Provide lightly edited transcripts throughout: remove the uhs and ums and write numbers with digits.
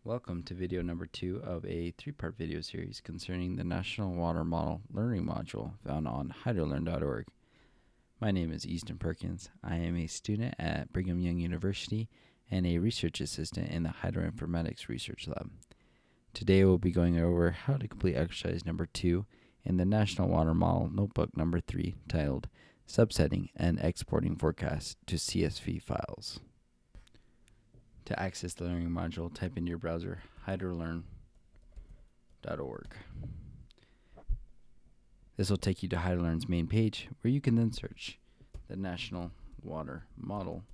Welcome to video number 2 of a 3-part video series concerning the National Water Model Learning Module found on Hyrolearn.org. My name is Easton Perkins. I am a student at Brigham Young University and a research assistant in the Hydroinformatics Research Lab. Today we'll be going over how to complete exercise number 2 in the National Water Model Notebook number 3 titled Subsetting and Exporting Forecasts to CSV Files. To access the learning module, type into your browser Hyrolearn.org. This will take you to Hyrolearn's main page, where you can then search the National Water Model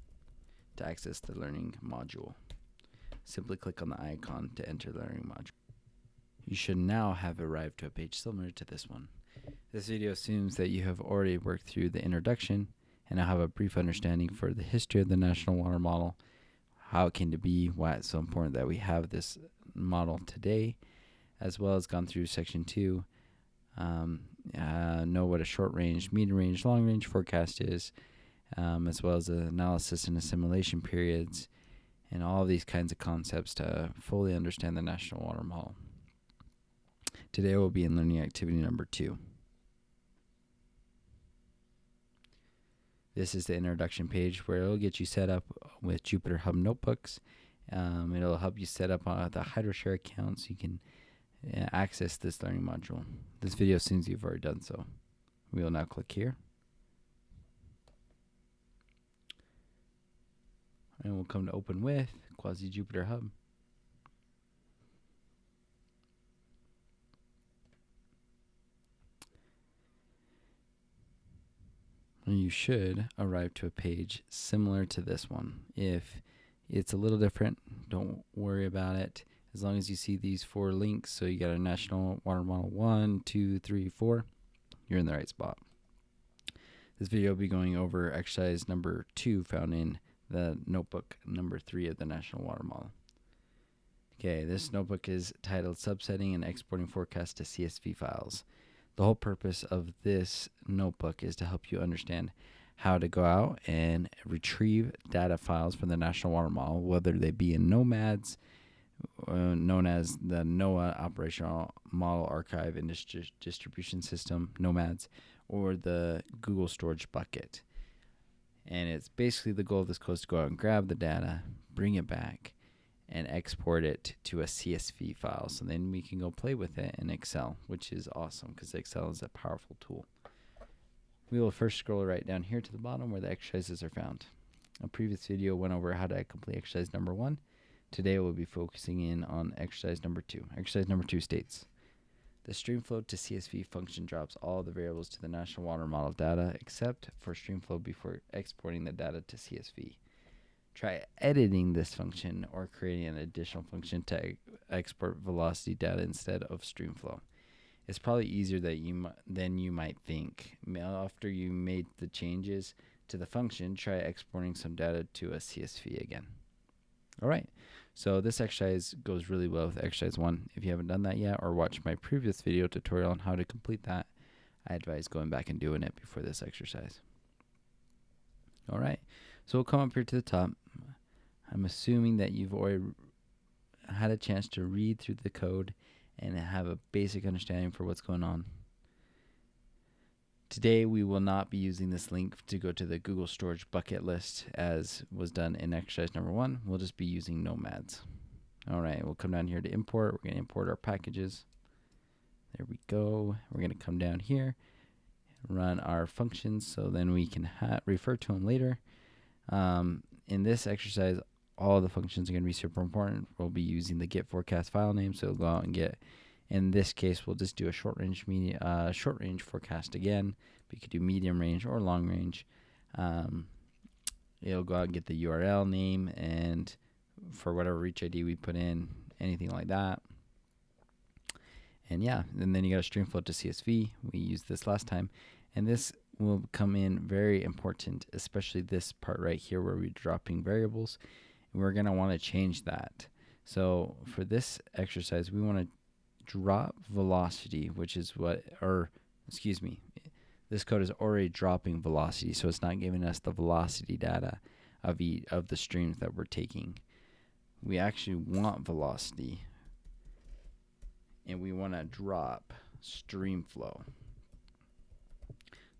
to access the learning module. Simply click on the icon to enter the learning module. You should now have arrived to a page similar to this one. This video assumes that you have already worked through the introduction and now have a brief understanding for the history of the National Water Model, how it came to be, why it's so important that we have this model today, as well as gone through section 2, know what a short range, medium range, long range forecast is, as well as the analysis and assimilation periods, and all of these kinds of concepts to fully understand the National Water Model. Today we'll be in learning activity number 2. This is the introduction page where it'll get you set up with Jupyter Hub notebooks. It'll help you set up the Hydroshare account so you can access this learning module. This video assumes you've already done so. We will now click here. And we'll come to open with Quasi Jupyter Hub. You should arrive to a page similar to this one. If it's a little different, don't worry about it. As long as you see these 4 links, so you got a National Water Model 1, 2, 3, 4, you're in the right spot. This video will be going over exercise number 2 found in the notebook number 3 of the National Water Model. Okay, this notebook is titled Subsetting and Exporting Forecasts to CSV Files. The whole purpose of this notebook is to help you understand how to go out and retrieve data files from the National Water Model, whether they be in nomads, known as the NOAA Operational Model Archive and Distribution System, nomads, or the Google Storage Bucket. And it's basically the goal of this code is to go out and grab the data, bring it back, and export it to a CSV file. So then we can go play with it in Excel, which is awesome because Excel is a powerful tool. We will first scroll right down here to the bottom where the exercises are found. A previous video went over how to complete exercise number 1. Today we'll be focusing in on exercise number 2. Exercise number 2 states, the streamflow to CSV function drops all the variables to the National Water Model data except for streamflow before exporting the data to CSV. Try editing this function or creating an additional function to export velocity data instead of streamflow. It's probably easier than you might think. After you made the changes to the function, try exporting some data to a CSV again. All right, so this exercise goes really well with exercise 1. If you haven't done that yet or watched my previous video tutorial on how to complete that, I advise going back and doing it before this exercise. All right, so we'll come up here to the top. I'm assuming that you've already had a chance to read through the code and have a basic understanding for what's going on. Today we will not be using this link to go to the Google Storage Bucket list as was done in exercise number 1. We'll just be using nomads. All right, we'll come down here to import. We're going to import our packages. There we go. We're going to come down here, run our functions so then we can refer to them later. In this exercise, all the functions are going to be super important. We'll be using the get forecast file name, so we'll go out and get. In this case, we'll just do a short range forecast again. But you could do medium range or long range. It'll go out and get the URL name and for whatever reach ID we put in, anything like that. And yeah, and then you got a streamflow to CSV. We used this last time, and this will come in very important, especially this part right here where we're dropping variables. And we're going to want to change that. So for this exercise, we want to drop velocity, which is this code is already dropping velocity, so it's not giving us the velocity data of the streams that we're taking. we actually want velocity, and we want to drop stream flow.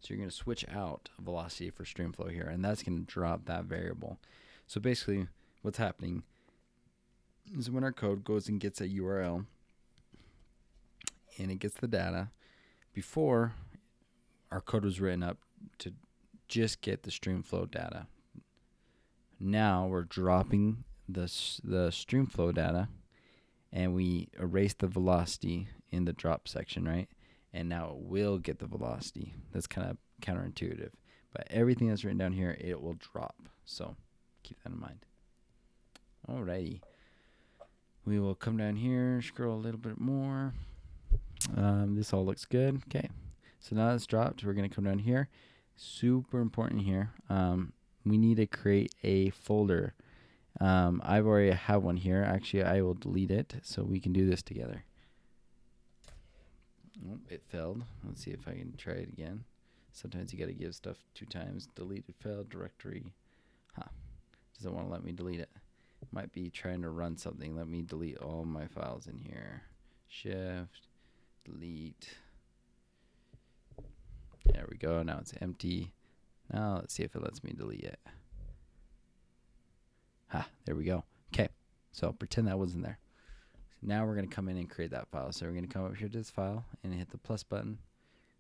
So you're going to switch out velocity for stream flow here, and that's going to drop that variable. So basically what's happening is when our code goes and gets a URL and it gets the data, before our code was written up to just get the stream flow data. Now we're dropping the stream flow data, and we erase the velocity in the drop section, right? And now it will get the velocity. That's kind of counterintuitive. But everything that's written down here, it will drop. So keep that in mind. Alrighty. We will come down here, scroll a little bit more. This all looks good. Okay. So now it's dropped. We're going to come down here. Super important here. We need to create a folder. I've already have one here. Actually, I will delete it so we can do this together. Oh, it failed. Let's see if I can try it again. Sometimes you got to give stuff 2 times. Deleted failed directory. Doesn't want to let me delete it. Might be trying to run something. Let me delete all my files in here. Shift, delete. There we go. Now it's empty. Now let's see if it lets me delete it. There we go. Okay. So pretend that wasn't there. Now we're going to come in and create that file. So we're going to come up here to this file and hit the plus button.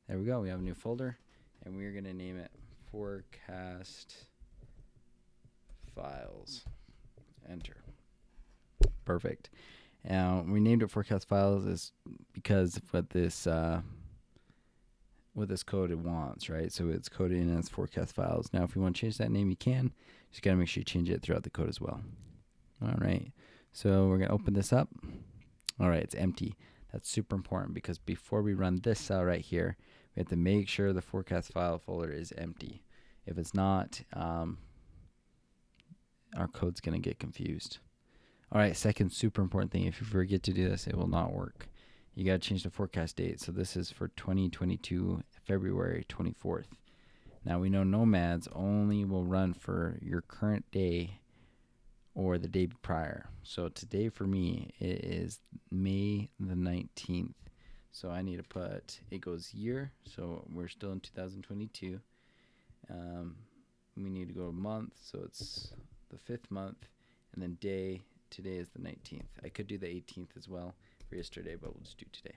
There we go. We have a new folder, and we're going to name it forecast files. Enter. Perfect. Now we named it forecast files is because of what this code it wants, right? So it's coded in as forecast files. Now if you want to change that name, you can. Just got to make sure you change it throughout the code as well. All right. So we're going to open this up. All right, it's empty. That's super important because before we run this cell right here, we have to make sure the forecast file folder is empty. If it's not, our code's going to get confused. All right, second super important thing. If you forget to do this, it will not work. You got to change the forecast date. So this is for 2022, February 24th. Now we know nomads only will run for your current day or the day prior. So today for me it is May the 19th. So I need to put, it goes year, so we're still in 2022. We need to go to month, so it's the 5th month, and then day, today is the 19th. I could do the 18th as well for yesterday, but we'll just do today.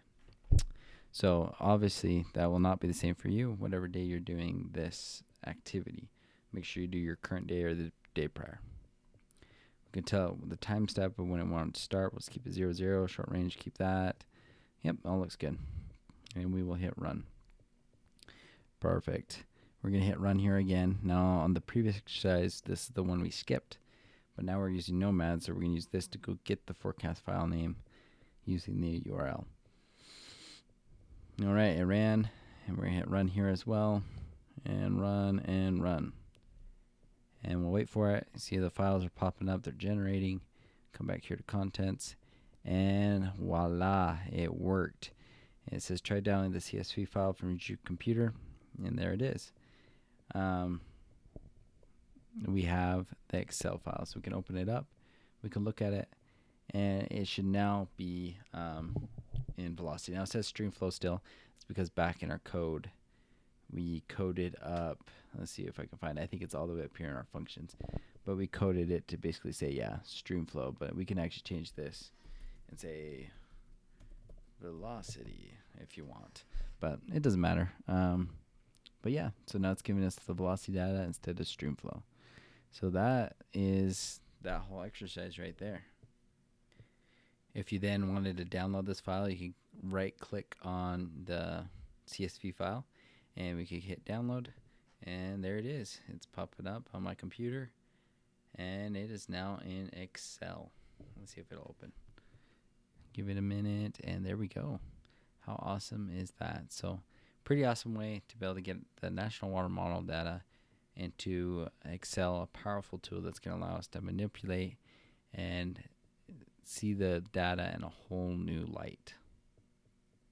So obviously that will not be the same for you, whatever day you're doing this activity. Make sure you do your current day or the day prior. We can tell the time step of when it wanted to start. Let's keep it 0, 0, short range, keep that. Yep, all looks good. And we will hit run. Perfect. We're going to hit run here again. Now on the previous exercise, this is the one we skipped. But now we're using Nomad, so we're going to use this to go get the forecast file name using the URL. All right, it ran. And we're going to hit run here as well. And run and run. And we'll wait for it. See the files are popping up. They're generating. Come back here to contents. And voila, it worked. And it says try downloading the CSV file from your computer. And there it is. We have the Excel file. So we can open it up. We can look at it. And it should now be in velocity. Now it says stream flow still. It's because back in our code, we coded up. Let's see if I can find it. I think it's all the way up here in our functions. But we coded it to basically say, yeah, stream flow. But we can actually change this and say velocity if you want. But it doesn't matter. But yeah, so now it's giving us the velocity data instead of stream flow. So that is that whole exercise right there. If you then wanted to download this file, you can right click on the CSV file and we can hit download, and there it is. It's popping up on my computer and it is now in Excel. Let's see if it'll open. Give it a minute and there we go. How awesome is that? So pretty awesome way to be able to get the National Water Model data into Excel, a powerful tool that's going to allow us to manipulate and see the data in a whole new light.